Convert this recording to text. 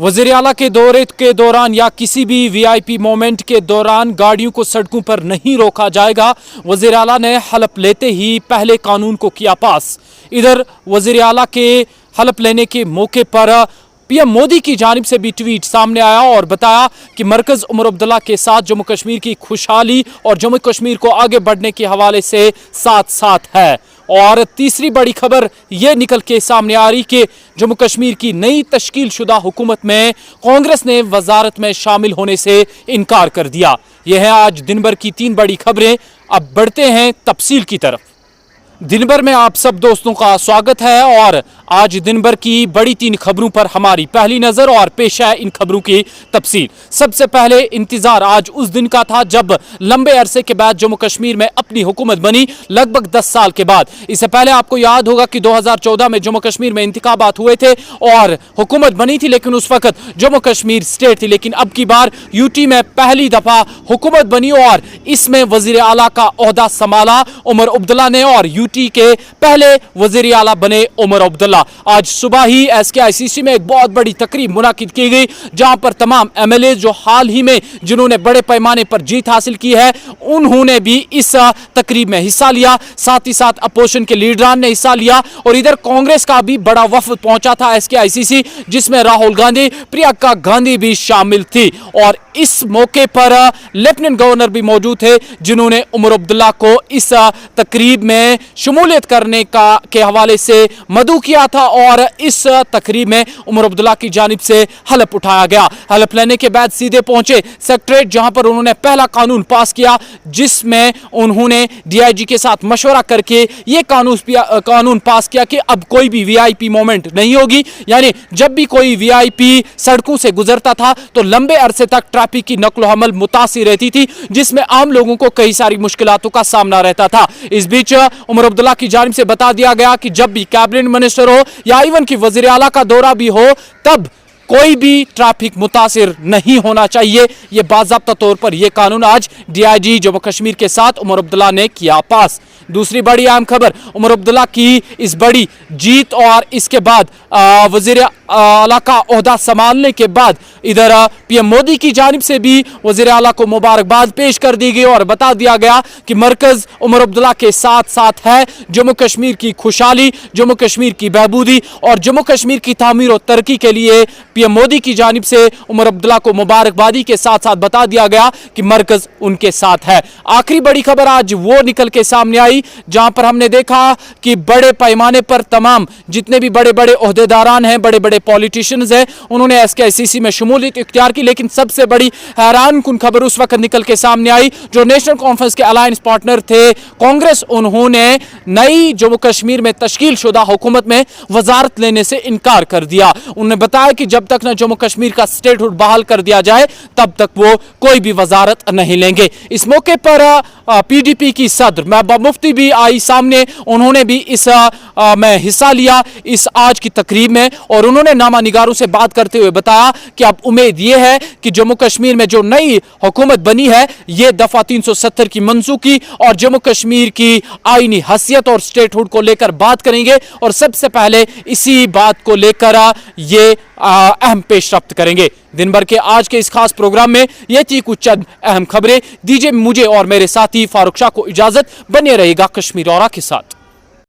वज़ीर आला के दौरे के दौरान या किसी भी वीआईपी मोमेंट के दौरान गाड़ियों को सड़कों पर नहीं रोका जाएगा। वज़ीर आला ने हलफ लेते ही पहले कानून को किया पास। इधर वज़ीर आला के हलफ लेने के मौके पर पीएम मोदी की जानिब से भी ट्वीट सामने आया और बताया कि मरकज उमर अब्दुल्ला के साथ जम्मू कश्मीर की खुशहाली और जम्मू कश्मीर को आगे बढ़ने के हवाले से साथ साथ है। और तीसरी बड़ी खबर यह निकल के सामने आ रही कि जम्मू कश्मीर की नई तश्कील शुदा हुकूमत में कांग्रेस ने वजारत में शामिल होने से इनकार कर दिया। यह है आज दिन भर की 3 बड़ी खबरें। अब बढ़ते हैं तफसील की तरफ। दिन भर में आप सब दोस्तों का स्वागत है और आज दिन भर की बड़ी 3 खबरों पर हमारी पहली नजर और पेश है इन खबरों की तफसील। सबसे पहले इंतजार आज उस दिन का था जब लंबे अरसे के बाद जम्मू कश्मीर में अपनी हुकूमत बनी, लगभग 10 साल के बाद। इससे पहले आपको याद होगा कि 2014 में जम्मू कश्मीर में इंतखाबात हुए थे और हुकूमत बनी थी, लेकिन उस वक्त जम्मू कश्मीर स्टेट थी। लेकिन अब की बार यूटी में पहली दफा हुकूमत बनी और इसमें वजीर आला का ओहदा संभाला उमर अब्दुल्ला ने और यूटी के पहले वजीर आला बने उमर अब्दुल्ला। आज सुबह ही SKICC में एक बहुत बड़ी तकरीब मुनाकिद की गई, जहां पर तमाम MLA जो हाल ही में जिन्होंने बड़े पैमाने पर जीत हासिल की है, उन्होंने भी इस तकरीब में हिस्सा लिया। साथ ही साथ अपोजिशन के लीडरान ने हिस्सा लिया और इधर कांग्रेस का भी बड़ा वफद पहुंचा था SKICC, जिसमें राहुल गांधी, प्रियंका गांधी भी शामिल थी। और इस मौके पर लेफ्टिनेंट गवर्नर भी मौजूद थे, जिन्होंने उमर अब्दुल्ला को इस तकरीब में शमूलियत करने के हवाले से मदऊ किया था और इस तकरीब में उमर अब्दुल्ला की जानिब से हलफ उठाया गया। हलफ लेने के बाद सीधे पहुंचे सेक्रेटरीट, जहां पर उन्होंने पहला कानून पास किया, जिसमें उन्होंने DIG के साथ मशवरा करके यह कानून पास किया कि अब कोई भी VIP मोमेंट नहीं होगी। यानी जब भी कोई VIP सड़कों से गुजरता था तो लंबे अरसे तक ट्रैफिक की नकलो हमल मुतासिर रहती थी, जिसमें आम लोगों को कई सारी मुश्किलातों का सामना रहता था। इस बीच उमर अब्दुल्ला की जानिब से बता दिया गया कि जब भी कैबिनेट मिनिस्टर हो या इवन की वजीर आला का दौरा भी हो, तब कोई भी ट्रैफिक मुतासिर नहीं होना चाहिए। यह बाज़ाब्ता तौर पर यह कानून आज DIG जम्मू कश्मीर के साथ उमर अब्दुल्ला ने किया पास। दूसरी बड़ी अहम खबर, उमर अब्दुल्ला की इस बड़ी जीत और इसके बाद वजीर आला का ओहदा संभालने के बाद इधर पीएम मोदी की जानिब से भी वजीर आला को मुबारकबाद पेश कर दी गई और बता दिया गया कि मरकज उमर अब्दुल्ला के साथ साथ है। जम्मू कश्मीर की खुशहाली, जम्मू कश्मीर की बहबूदी और जम्मू कश्मीर की तामीर और तरक्की के लिए पीएम मोदी की जानिब से उमर अब्दुल्ला को मुबारकबादी के साथ साथ बता दिया गया कि मरकज उनके साथ है। आखिरी बड़ी खबर आज वो निकल के सामने आई, जहां पर हमने देखा कि बड़े पैमाने पर तमाम जितने भी बड़े बड़े ओहदेदारान हैं, बड़े बड़े पॉलिटिशियंस हैं, उन्होंने SKICC में शमूलियत इख्तियार की। लेकिन सबसे बड़ी हैरान कुन खबर उस वक्त निकल के सामने आई, जो नेशनल कॉन्फ्रेंस के अलायंस पार्टनर थे कांग्रेस, उन्होंने नई जम्मू कश्मीर में तश्कील शुदा हुकूमत में वजारत लेने से इनकार कर दिया। उन्होंने बताया कि जब तक न जम्मू कश्मीर का स्टेटहुड बहाल कर दिया जाए, तब तक वो कोई भी वजारत नहीं लेंगे। इस मौके पर PDP की सदर महबूबा मुफ्ती भी आई सामने, उन्होंने भी इस में हिस्सा लिया इस आज की तकरीब में और उन्होंने नामा निगारों से बात करते हुए बताया कि अब उम्मीद यह है कि जम्मू कश्मीर में जो नई हुकूमत बनी है, यह दफा 370 की मनसूखी और जम्मू कश्मीर की आईनी हैसियत और स्टेटहुड को लेकर बात करेंगे और सबसे पहले इसी बात को लेकर ये अहम पेशरफ्त करेंगे। दिन भर के आज के इस खास प्रोग्राम में ये थी कुछ चंद अहम खबरें। दीजिए मुझे और मेरे साथी फारूक शाह को इजाजत, बने रहेगा कश्मीर औरा के साथ।